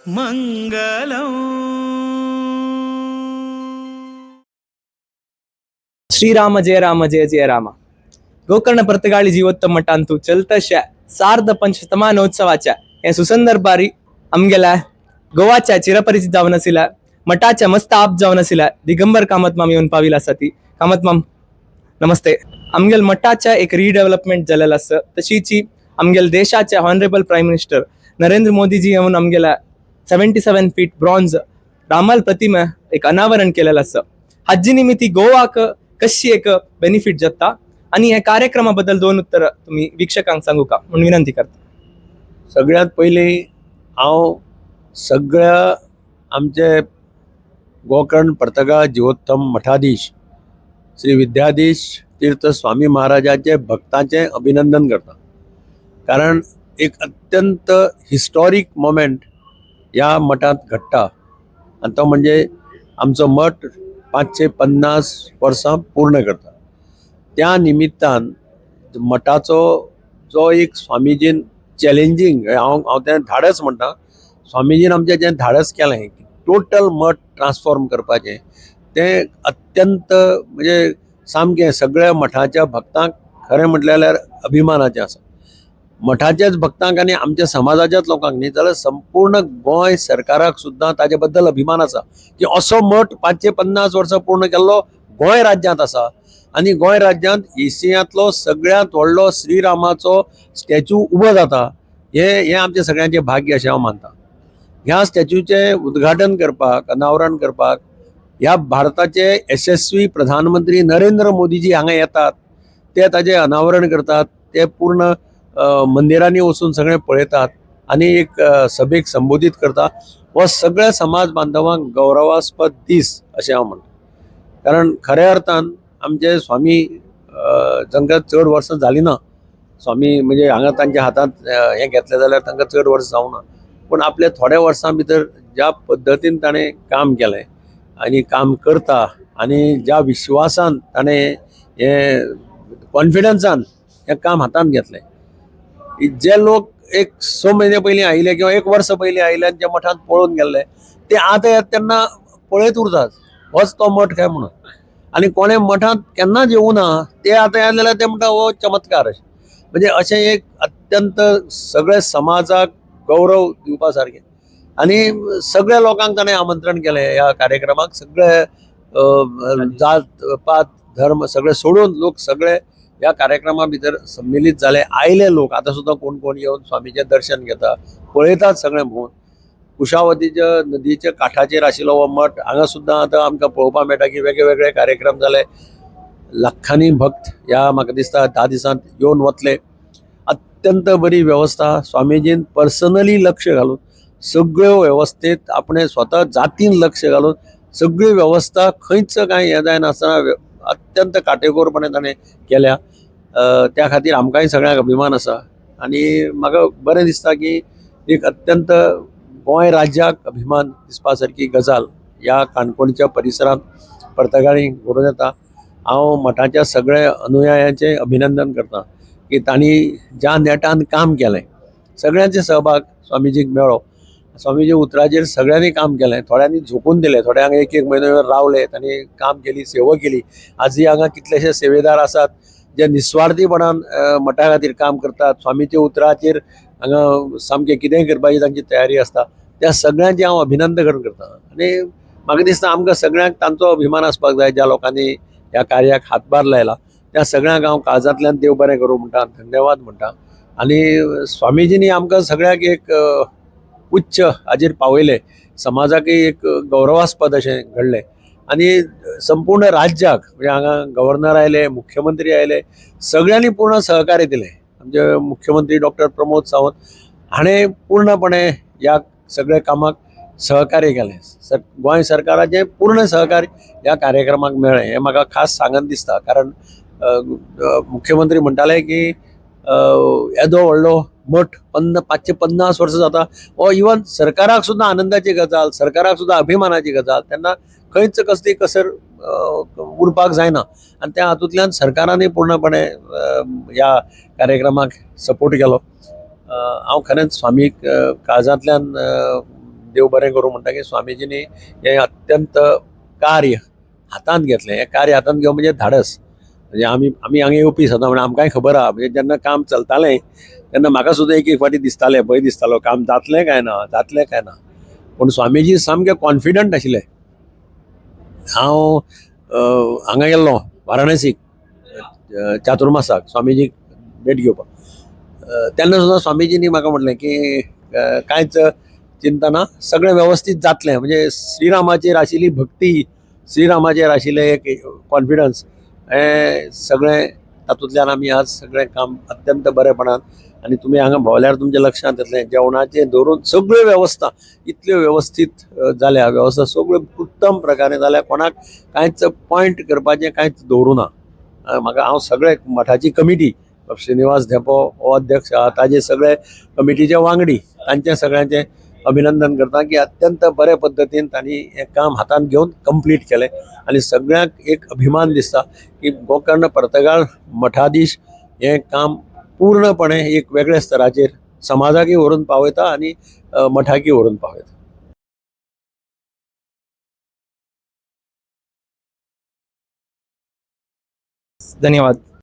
मंगलम. श्रीराम जय राम जय जय राम. गोकर्ण प्रतगाळी जीवोत्तम मठांतू चलतशा सार्ध पंचशतमानोत्सवाच्या हे सुंदर बारी आमगेला गोवाच्या चिरपरिचित जावन आसिला मठाच्या मस्त आप जावन आसिला दिगंबर कामत माम येऊन पाविला आसा ती कामत माम नमस्ते. आमगेल मठाच्या एक रिडेव्हलपमेंट झालेलं असं तशीची आमगेल देशाचे honourable prime minister Narendra Modiji येऊन आमगेला 77 फीट ब्रॉन्झ रामाल प्रतिमा एक अनावरण केलेलं असं. हाजी निमित्ती गोवाक कशी एक बेनिफिट जाता आणि या कार्यक्रमाबद्दल दोन उत्तर तुम्ही वीक्षकांक सांगू का म्हणून विनंती करता. सगळ्यात पयली हांव सगळ्या आमचे गोकर्ण पर्तगाळ जिवोत्तम मठाधीश श्री विद्याधीश तीर्थ स्वामी महाराजांचे भक्तांचे अभिनंदन करता. कारण एक अत्यंत हिस्टॉरिक मोमेंट ह्या मठांत घडटा आणि तो म्हणजे आमचो मठ 550 वर्सां पूर्ण करता. त्या निमित्तान मठाचो जो एक स्वामीजीन चॅलेंजींग हांव तें धाडस म्हणटा, स्वामीजीन आमचें जें धाडस केलें की टोटल मठ ट्रान्सफॉर्म करपाचें तें अत्यंत म्हणजे सामकें सगळ्या मठाच्या भक्तांक खरें म्हटलें जाल्यार अभिमानाचें आसा. मठाच्याच भक्तांक आनी आमच्या समाजाच्याच लोकांक न्ही जाल्यार संपूर्ण गोंय सरकाराक सुद्दां ताजे बद्दल अभिमान आसा की असो मठ 550 वर्सां पूर्ण केल्लो गोंय राज्यांत आसा. आनी गोंय राज्यांत एशियांतलो सगळ्यांत व्हडलो श्रीरामाचो स्टॅच्यू उबो जाता हे आमचे सगळ्यांचे भाग्य अशें हांव मानता. ह्या स्टॅच्यूचें उद्घाटन करपाक अनावरण करपाक ह्या भारताचे यशस्वी प्रधानमंत्री नरेंद्र मोदीजी हांगा येतात, ते ताजें अनावरण करतात, ते पूर्ण मंदिरांनी वचून सगळे पळयतात आनी एक सभेक संबोधीत करता. हो सगळ्या समाज बांधवांक गौरवास्पद दीस अशें हांव म्हणटा. कारण खऱ्या अर्थान आमचे स्वामी जांकां चड वर्सां जालीं ना, स्वामी म्हणजे हांगा तांच्या हातांत हें घेतलें जाल्यार तांकां चड वर्सां जावना, पूण आपल्या थोड्या वर्सां भितर ज्या पद्दतीन ताणें काम केलें आनी काम करता आनी ज्या विश्वासान ताणें हें कॉन्फिडन्सान हें काम हातांत घेतलें, जे लोक एक 6 म्हयने पयलीं आयिल्ले किंवा 1 वर्स पयलीं आयिल्ले आनी जे मठांत पळोवन गेल्ले ते आतां येता तेन्ना पळयत उरतात होच तो मठ काय म्हणून. आनी कोणें मठांत केन्नाच येवं ना ते आतां येले जाल्यार ते म्हणटा हो चमत्कार अशें. म्हणजे अशें एक अत्यंत सगळे समाजाक गौरव दिवपा सारकें. आनी सगळ्या लोकांक ताणें आमंत्रण केलें ह्या कार्यक्रमाक. सगळे जात पात धर्म सगळे सोडून लोक सगळे ह्या कार्यक्रमा भितर सम्मिलीत जाले. आयले लोक आतां सुद्दां कोण कोण येवन स्वामीचें दर्शन घेता, पळयतात सगळे भोंवन. कुशावतीच्या नदीच्या काठाचेर आशिल्लो हो मठ हांगा सुद्दां आतां आमकां पळोवपाक मेळटा की वेगळे वेगळे कार्यक्रम जाले. लाखांनी भक्त ह्या म्हाका दिसता 10 दिसांत येवन वतले. अत्यंत बरी वेवस्था स्वामीजीन पर्सनली लक्ष घालून सगळ्यो वेवस्थेत आपणे स्वता जातीन लक्ष घालून सगळी वेवस्था खंयच कांय हें जायनासतना अत्यंत काटेकोरपणे ताणें केल्या. त्या खातीर आमकांय सगळ्यांक अभिमान आसा. आनी म्हाका बरें दिसता की एक अत्यंत गोंय राज्याक अभिमान दिसपा सारकी गजाल ह्या काणकोणच्या परिसरांत पर्तगाळींक घडून येता. हांव मठाच्या सगळ्या अनुयायांचें अभिनंदन करता की तांणी ज्या नेटान काम केलें, सगळ्यांचे सहभाग स्वामीजीक मेळ्ळो. स्वामीजी उतराचेर सगळ्यांनी काम केलें, थोड्यांनी झोकून दिलें, थोडे हांगा 1 म्हयनो रावले, तांणी काम केली, सेवा केली. आजूय हांगा कितलेशे सेवेदार आसात जे निस्वार्थीपणान मठा खातीर काम करतात. स्वामीच्या उतराचेर हांगा सामकें कितेंय करपाची तांची तयारी आसता. त्या सगळ्यांचें हांव अभिनंदन करता. आनी म्हाका दिसता आमकां सगळ्यांक तांचो अभिमान आसपाक जाय ज्या लोकांनी ह्या कार्याक हातभार लायला. त्या सगळ्यांक हांव काळजांतल्यान देव बरें करूं म्हणटा, धन्यवाद म्हणटा. आनी स्वामीजींनी आमकां सगळ्यांक एक उच्च हाजेर पावयले, समाजाकय एक गौरवास्पद अशें घडलें. आनी संपूर्ण राज्याक म्हणजे हांगा गव्हर्नर आयले, मुख्यमंत्री आयले, सगळ्यांनी पूर्ण सहकार्य दिलें. आमचे मुख्यमंत्री डॉक्टर प्रमोद सावंत हाणें पूर्णपणे ह्या सगळ्या कामाक सहकार्य केलें. गोंय सरकाराचें पूर्ण सहकार्य ह्या कार्यक्रमाक मेळ्ळें हें म्हाका खास सांगन दिसता. कारण मुख्यमंत्री म्हणटाले की येदो व्हडलो मठ 550 वर्सां जाता हो इवन सरकाराक सुद्दां आनंदाची गजाल, सरकाराक सुद्दां अभिमानाची गजाल. तेन्ना खंयच कसली कसर उरपाक जायना. आनी त्या हातूंतल्यान सरकारानय पूर्णपणे ह्या कार्यक्रमाक सपोर्ट केलो. हांव खरेंच स्वामीक काळजांतल्यान देव बरें करूं म्हणटा की स्वामीजींनी हे अत्यंत कार्य हातांत घेतलें. हें कार्य हातांत घेवप म्हणजे धाडस. म्हणजे आमी हांगा येवपी सदां म्हणून आमकांय खबर आहा. म्हणजे जेन्ना काम चलतालें तेन्ना म्हाका सुद्दां एक एक फावटी दिसतालें, भंय दिसतालो काम जातलें काय ना. पूण स्वामीजी सामके कॉन्फिडंट आशिल्ले. हांव हांगा गेल्लो वाराणसीक चातुर्मासाक स्वामीजीक भेट घेवपाक. तेन्ना सुद्दां स्वामीजींनी म्हाका म्हटलें की कांयच चिंता ना, सगळें वेवस्थीत जातलें. म्हणजे श्रीरामाचेर आशिल्ली भक्ती, श्रीरामाचेर आशिल्लें एक कॉन्फिडन्स, हें सगळें तातूंतल्यान आमी आज सगळें काम अत्यंत बरेपणान. आनी तुमी हांगा भोंवल्यार तुमच्या लक्षांत येतलें जेवणाचें धरून सगळ्यो वेवस्था इतल्यो वेवस्थीत जाल्या, वेवस्था सगळ्यो उत्तम प्रकारे जाल्या. कोणाक कांयच पॉयंट करपाचें कांयच दवरूं ना. म्हाका हांव सगळे मठाची कमिटी, श्रीनिवास धेपो हो अध्यक्ष आहा, ताजे सगळे कमिटीचे वांगडी, तांचे सगळ्यांचे अभिनंदन करता की अत्यंत बरे पद्दतीन तांणी हें काम हातांत घेवन कंप्लीट केलें. आनी सगळ्यांक एक अभिमान दिसता की गोकर्ण पर्तगाळ मठाधीश हें काम पूर्णपणे एक वेगळ्या स्तराचेर समाजाकय व्हरून पावयता आनी मठाकय व्हरून पावयता. धन्यवाद.